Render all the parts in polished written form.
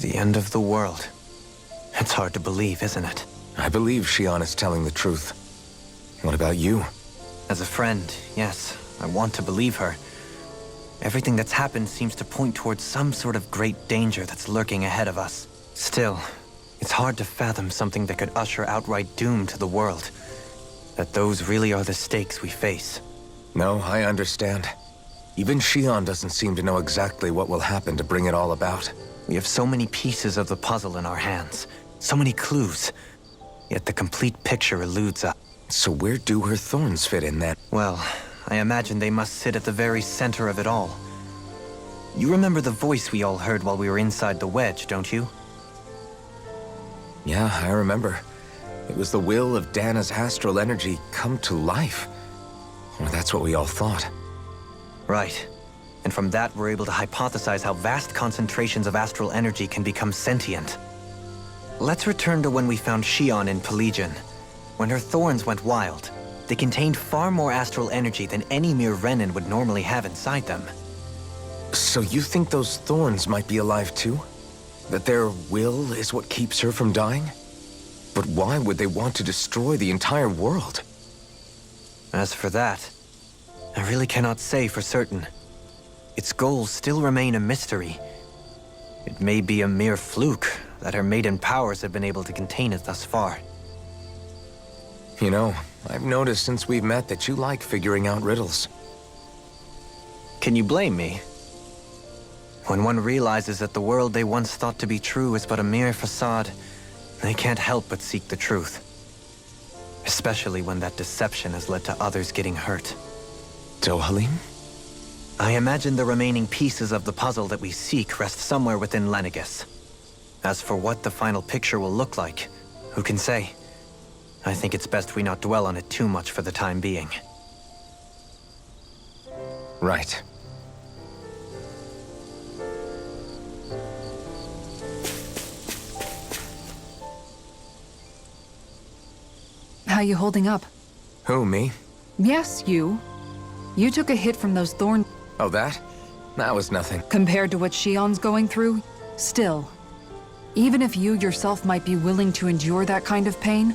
The end of the world. It's hard to believe, isn't it? I believe Shion is telling the truth. What about you? As a friend, yes, I want to believe her. Everything that's happened seems to point towards some sort of great danger that's lurking ahead of us. Still, it's hard to fathom something that could usher outright doom to the world. That those really are the stakes we face. No, I understand. Even Shion doesn't seem to know exactly what will happen to bring it all about. We have so many pieces of the puzzle in our hands, so many clues, yet the complete picture eludes us. So where do her thorns fit in then? Well, I imagine they must sit at the very center of it all. You remember the voice we all heard while we were inside the wedge, don't you? Yeah, I remember. It was the will of Dana's astral energy come to life. Or that's what we all thought. Right. And from that, we're able to hypothesize how vast concentrations of astral energy can become sentient. Let's return to when we found Shion in Pelegion. When her thorns went wild, they contained far more astral energy than any mere Renin would normally have inside them. So you think those thorns might be alive too? That their will is what keeps her from dying? But why would they want to destroy the entire world? As for that, I really cannot say for certain. Its goals still remain a mystery. It may be a mere fluke that her maiden powers have been able to contain it thus far. You know, I've noticed since we've met that you like figuring out riddles. Can you blame me? When one realizes that the world they once thought to be true is but a mere facade, they can't help but seek the truth. Especially when that deception has led to others getting hurt. Dohalim? I imagine the remaining pieces of the puzzle that we seek rest somewhere within Lenegis. As for what the final picture will look like, who can say? I think it's best we not dwell on it too much for the time being. Right. How you holding up? Who, me? Yes, you. You took a hit from those thorns. Oh, that? That was nothing. Compared to what Shion's going through, still. Even if you yourself might be willing to endure that kind of pain,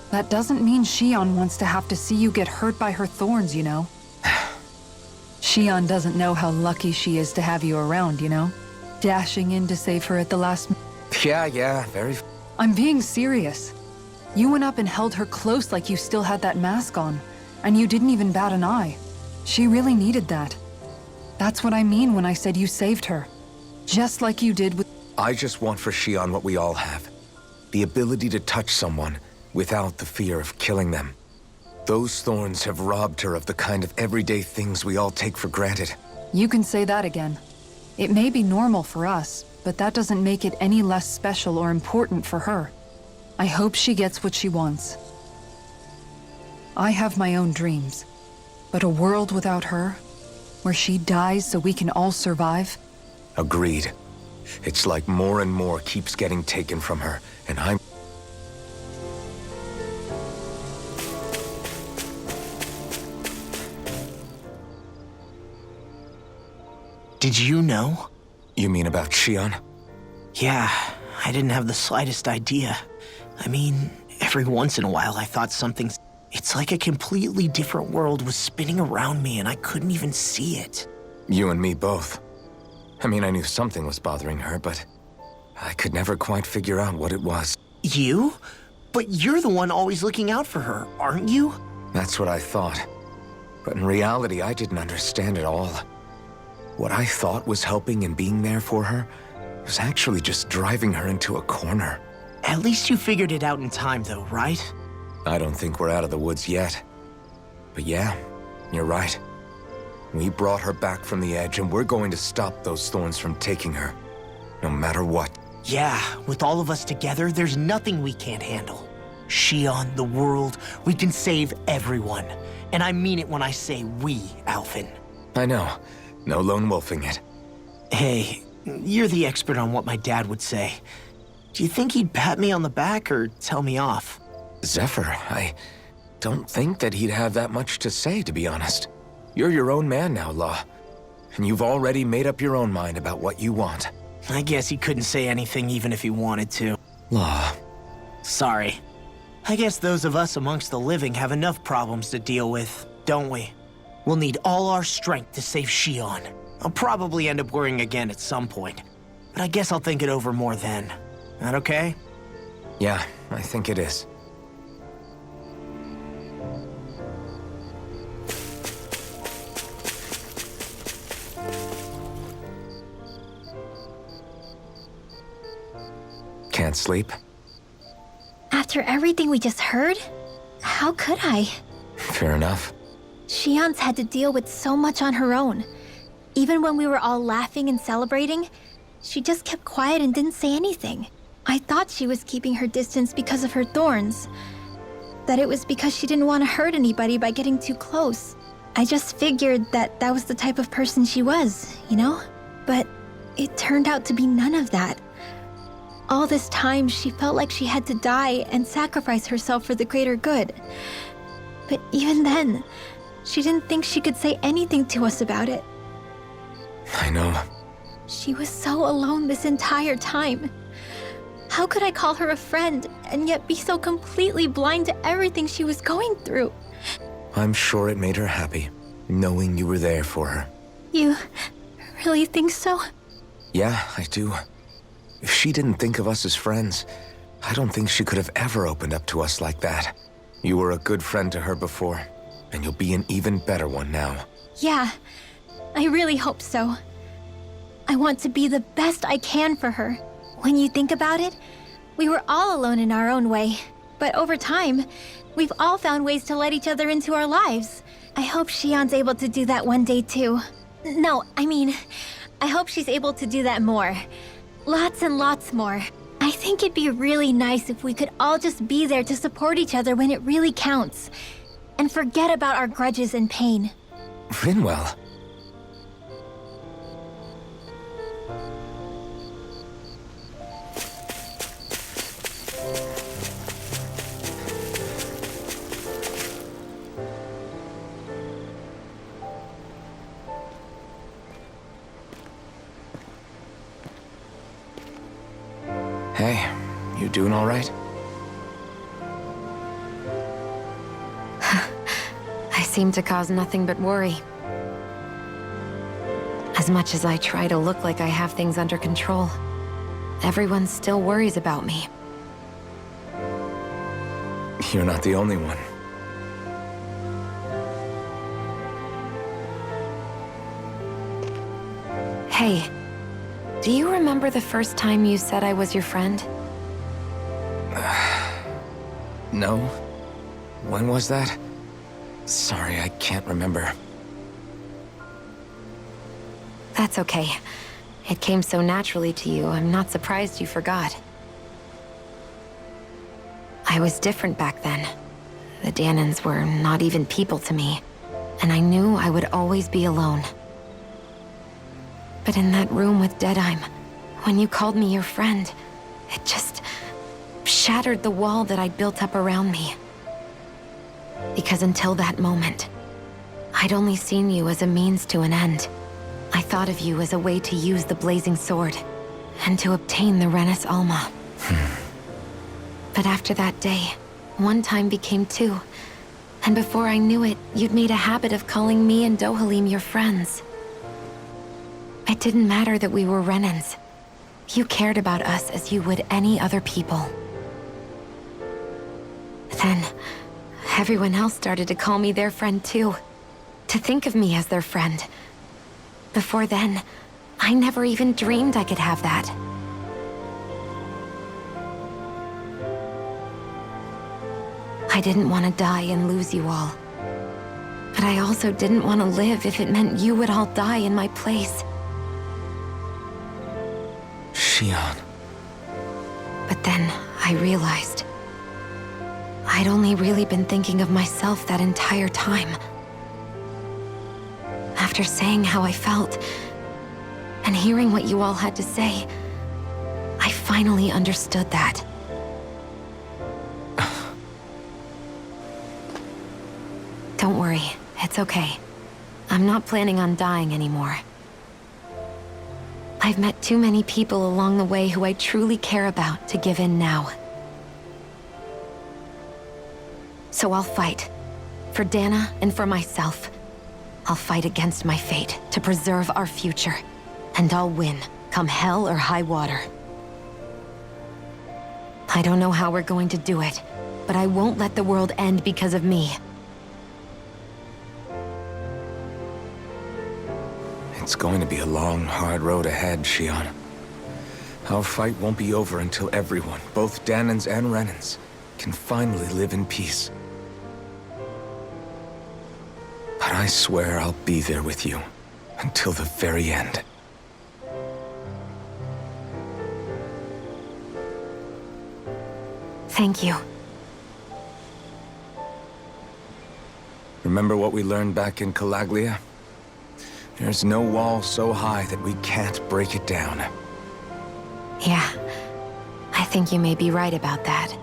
that doesn't mean Shion wants to have to see you get hurt by her thorns, you know? Shion doesn't know how lucky she is to have you around, you know? Dashing in to save her at the last... Yeah, very... I'm being serious. You went up and held her close like you still had that mask on, and you didn't even bat an eye. She really needed that. That's what I mean when I said you saved her. Just like you did with... I just want for Shion what we all have. The ability to touch someone without the fear of killing them. Those thorns have robbed her of the kind of everyday things we all take for granted. You can say that again. It may be normal for us, but that doesn't make it any less special or important for her. I hope she gets what she wants. I have my own dreams, but a world without her, where she dies so we can all survive? Agreed. It's like more and more keeps getting taken from her, and I'm... Did you know? You mean about Shion? Yeah, I didn't have the slightest idea. I mean, every once in a while I thought something... It's like a completely different world was spinning around me and I couldn't even see it. You and me both. I mean, I knew something was bothering her, but I could never quite figure out what it was. You? But you're the one always looking out for her, aren't you? That's what I thought. But in reality, I didn't understand it all. What I thought was helping and being there for her was actually just driving her into a corner. At least you figured it out in time, though, right? I don't think we're out of the woods yet. But yeah, you're right. We brought her back from the edge, and we're going to stop those thorns from taking her, no matter what. Yeah, with all of us together, there's nothing we can't handle. Shion, the world, we can save everyone. And I mean it when I say we, Alphen. I know. No lone wolfing it. Hey, you're the expert on what my dad would say. Do you think he'd pat me on the back or tell me off? Zephyr, I don't think that he'd have that much to say, to be honest. You're your own man now, Law. And you've already made up your own mind about what you want. I guess he couldn't say anything even if he wanted to. Law. Sorry. I guess those of us amongst the living have enough problems to deal with, don't we? We'll need all our strength to save Shion. I'll probably end up worrying again at some point, but I guess I'll think it over more then. That okay? Yeah, I think it is. Can't sleep? After everything we just heard? How could I? Fair enough. Shion's had to deal with so much on her own. Even when we were all laughing and celebrating, she just kept quiet and didn't say anything. I thought she was keeping her distance because of her thorns. That it was because she didn't want to hurt anybody by getting too close. I just figured that that was the type of person she was, you know? But it turned out to be none of that. All this time, she felt like she had to die and sacrifice herself for the greater good. But even then, she didn't think she could say anything to us about it. I know. She was so alone this entire time. How could I call her a friend and yet be so completely blind to everything she was going through? I'm sure it made her happy, knowing you were there for her. You really think so? Yeah, I do. If she didn't think of us as friends, I don't think she could have ever opened up to us like that. You were a good friend to her before, and you'll be an even better one now. Yeah, I really hope so. I want to be the best I can for her. When you think about it, we were all alone in our own way. But over time, we've all found ways to let each other into our lives. I hope Shion's able to do that one day too. No, I mean, I hope she's able to do that more. Lots and lots more. I think it'd be really nice if we could all just be there to support each other when it really counts. And forget about our grudges and pain. Rinwell. Hey, you doing all right? I seem to cause nothing but worry. As much as I try to look like I have things under control, everyone still worries about me. You're not the only one. Hey, do you remember the first time you said I was your friend? No? When was that? Sorry, I can't remember. That's okay. It came so naturally to you, I'm not surprised you forgot. I was different back then. The Dahnans were not even people to me, and I knew I would always be alone. But in that room with Deadheim, when you called me your friend, it just shattered the wall that I'd built up around me. Because until that moment, I'd only seen you as a means to an end. I thought of you as a way to use the Blazing Sword, and to obtain the Renis Alma. But after that day, one time became two, and before I knew it, you'd made a habit of calling me and Dohalim your friends. It didn't matter that we were Renans. You cared about us as you would any other people. Then, everyone else started to call me their friend too. To think of me as their friend. Before then, I never even dreamed I could have that. I didn't want to die and lose you all. But I also didn't want to live if it meant you would all die in my place. Shion. But then I realized I'd only really been thinking of myself that entire time. After saying how I felt, and hearing what you all had to say, I finally understood that. Don't worry, it's okay. I'm not planning on dying anymore. I've met too many people along the way who I truly care about to give in now. So I'll fight. For Dana and for myself. I'll fight against my fate to preserve our future. And I'll win, come hell or high water. I don't know how we're going to do it, but I won't let the world end because of me. It's going to be a long, hard road ahead, Shion. Our fight won't be over until everyone, both Danans and Renans, can finally live in peace. But I swear I'll be there with you until the very end. Thank you. Remember what we learned back in Calaglia? There's no wall so high that we can't break it down. Yeah, I think you may be right about that.